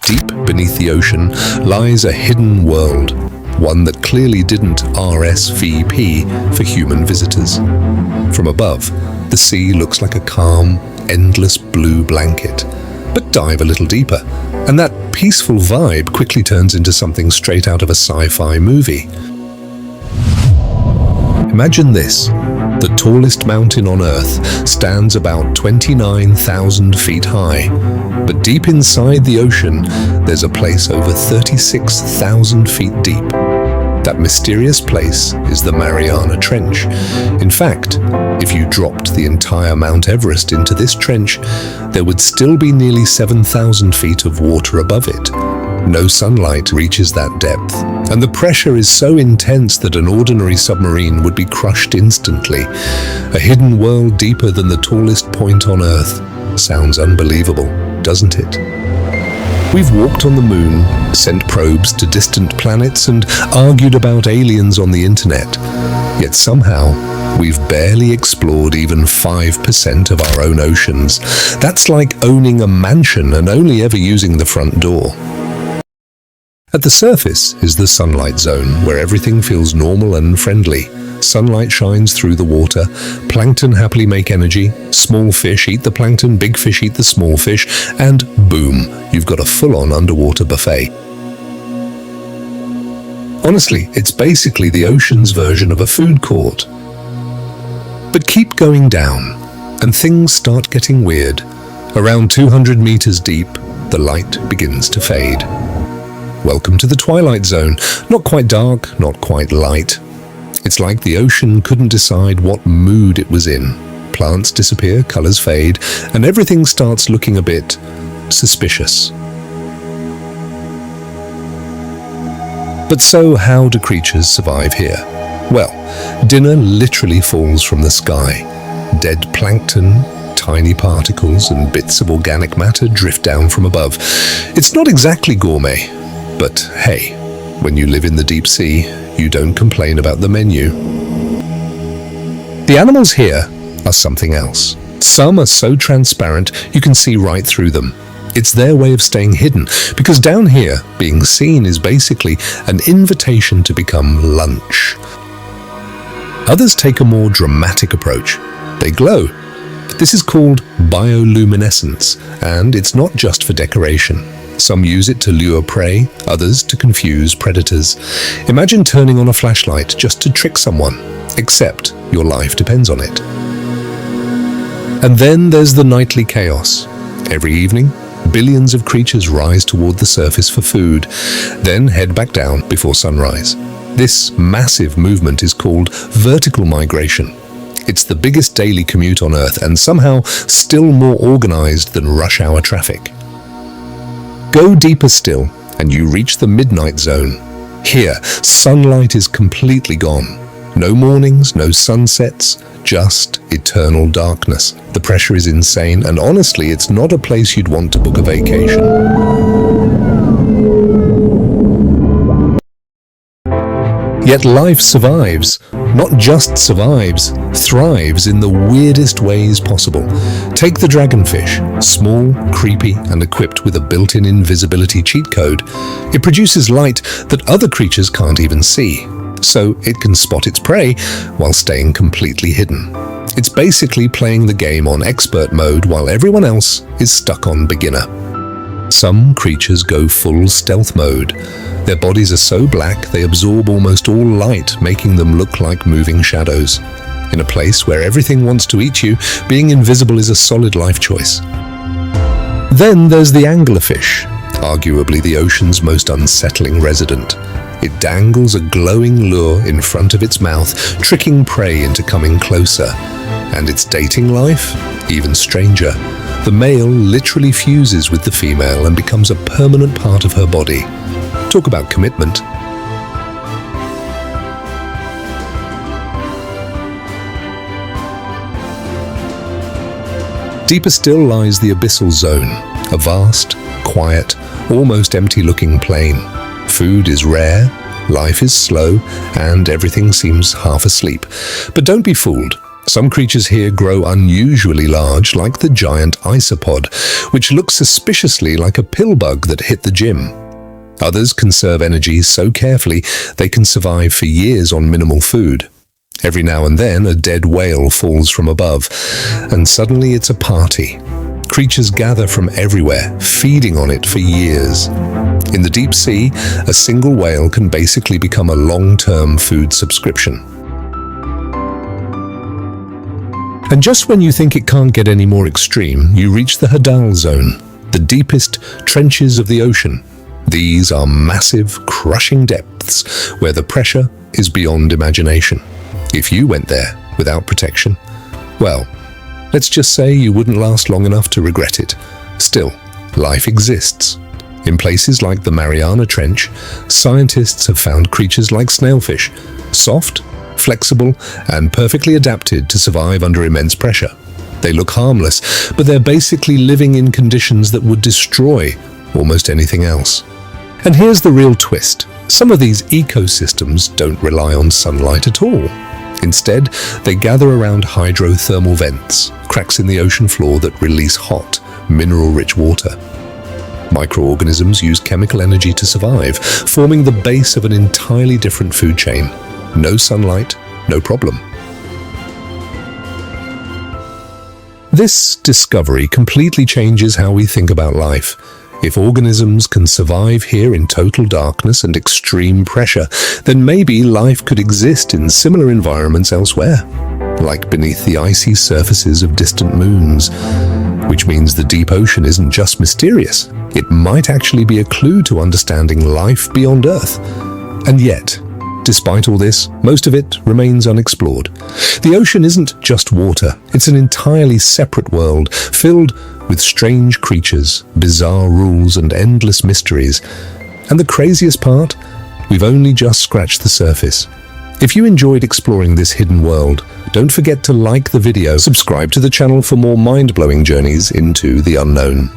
Deep beneath the ocean lies a hidden world, one that clearly didn't RSVP for human visitors. From above, the sea looks like a calm, endless blue blanket. But dive a little deeper, and that peaceful vibe quickly turns into something straight out of a sci-fi movie. Imagine this. The tallest mountain on Earth stands about 29,000 feet high. But deep inside the ocean, there's a place over 36,000 feet deep. That mysterious place is the Mariana Trench. In fact, if you dropped the entire Mount Everest into this trench, there would still be nearly 7,000 feet of water above it. No sunlight reaches that depth, and the pressure is so intense that an ordinary submarine would be crushed instantly. A hidden world deeper than the tallest point on Earth. Sounds unbelievable, doesn't it? We've walked on the moon, sent probes to distant planets, and argued about aliens on the internet. Yet somehow, we've barely explored even 5% of our own oceans. That's like owning a mansion and only ever using the front door. At the surface is the sunlight zone, where everything feels normal and friendly. Sunlight shines through the water, plankton happily make energy, small fish eat the plankton, big fish eat the small fish, and boom, you've got a full-on underwater buffet. Honestly, it's basically the ocean's version of a food court. But keep going down, and things start getting weird. Around 200 meters deep, the light begins to fade. Welcome to the twilight zone. Not quite dark, not quite light. It's like the ocean couldn't decide what mood it was in. Plants disappear, colors fade, and everything starts looking a bit suspicious. But so how do creatures survive here? Well, dinner literally falls from the sky. Dead plankton, tiny particles, and bits of organic matter drift down from above. It's not exactly gourmet, but hey, when you live in the deep sea, you don't complain about the menu. The animals here are something else. Some are so transparent you can see right through them. It's their way of staying hidden, because down here, being seen is basically an invitation to become lunch. Others take a more dramatic approach. They glow. This is called bioluminescence, and it's not just for decoration. Some use it to lure prey, others to confuse predators. Imagine turning on a flashlight just to trick someone, except your life depends on it. And then there's the nightly chaos. Every evening, billions of creatures rise toward the surface for food, then head back down before sunrise. This massive movement is called vertical migration. It's the biggest daily commute on Earth and somehow still more organized than rush hour traffic. Go deeper still, and you reach the midnight zone. Here, sunlight is completely gone. No mornings, no sunsets, just eternal darkness. The pressure is insane, and honestly, it's not a place you'd want to book a vacation. Yet life survives. Not just survives, thrives in the weirdest ways possible. Take the dragonfish, small, creepy, and equipped with a built-in invisibility cheat code. It produces light that other creatures can't even see, so it can spot its prey while staying completely hidden. It's basically playing the game on expert mode while everyone else is stuck on beginner. Some creatures go full stealth mode. Their bodies are so black they absorb almost all light, making them look like moving shadows. In a place where everything wants to eat you, being invisible is a solid life choice. Then there's the anglerfish, arguably the ocean's most unsettling resident. It dangles a glowing lure in front of its mouth, tricking prey into coming closer. And its dating life? Even stranger. The male literally fuses with the female and becomes a permanent part of her body. Talk about commitment. Deeper still lies the abyssal zone, a vast, quiet, almost empty-looking plain. Food is rare, life is slow, and everything seems half asleep. But don't be fooled. Some creatures here grow unusually large, like the giant isopod, which looks suspiciously like a pill bug that hit the gym. Others conserve energy so carefully they can survive for years on minimal food. Every now and then, a dead whale falls from above, and suddenly it's a party. Creatures gather from everywhere, feeding on it for years. In the deep sea, a single whale can basically become a long-term food subscription. And just when you think it can't get any more extreme, you reach the Hadal Zone, the deepest trenches of the ocean. These are massive, crushing depths where the pressure is beyond imagination. If you went there without protection, well, let's just say you wouldn't last long enough to regret it. Still, life exists. In places like the Mariana Trench, scientists have found creatures like snailfish, soft, flexible, and perfectly adapted to survive under immense pressure. They look harmless, but they're basically living in conditions that would destroy almost anything else. And here's the real twist. Some of these ecosystems don't rely on sunlight at all. Instead, they gather around hydrothermal vents, cracks in the ocean floor that release hot, mineral-rich water. Microorganisms use chemical energy to survive, forming the base of an entirely different food chain. No sunlight, no problem. This discovery completely changes how we think about life. If organisms can survive here in total darkness and extreme pressure, then maybe life could exist in similar environments elsewhere, like beneath the icy surfaces of distant moons. Which means the deep ocean isn't just mysterious, it might actually be a clue to understanding life beyond Earth. And yet, despite all this, most of it remains unexplored. The ocean isn't just water, it's an entirely separate world, filled with strange creatures, bizarre rules, and endless mysteries. And the craziest part? We've only just scratched the surface. If you enjoyed exploring this hidden world, don't forget to like the video, subscribe to the channel for more mind-blowing journeys into the unknown.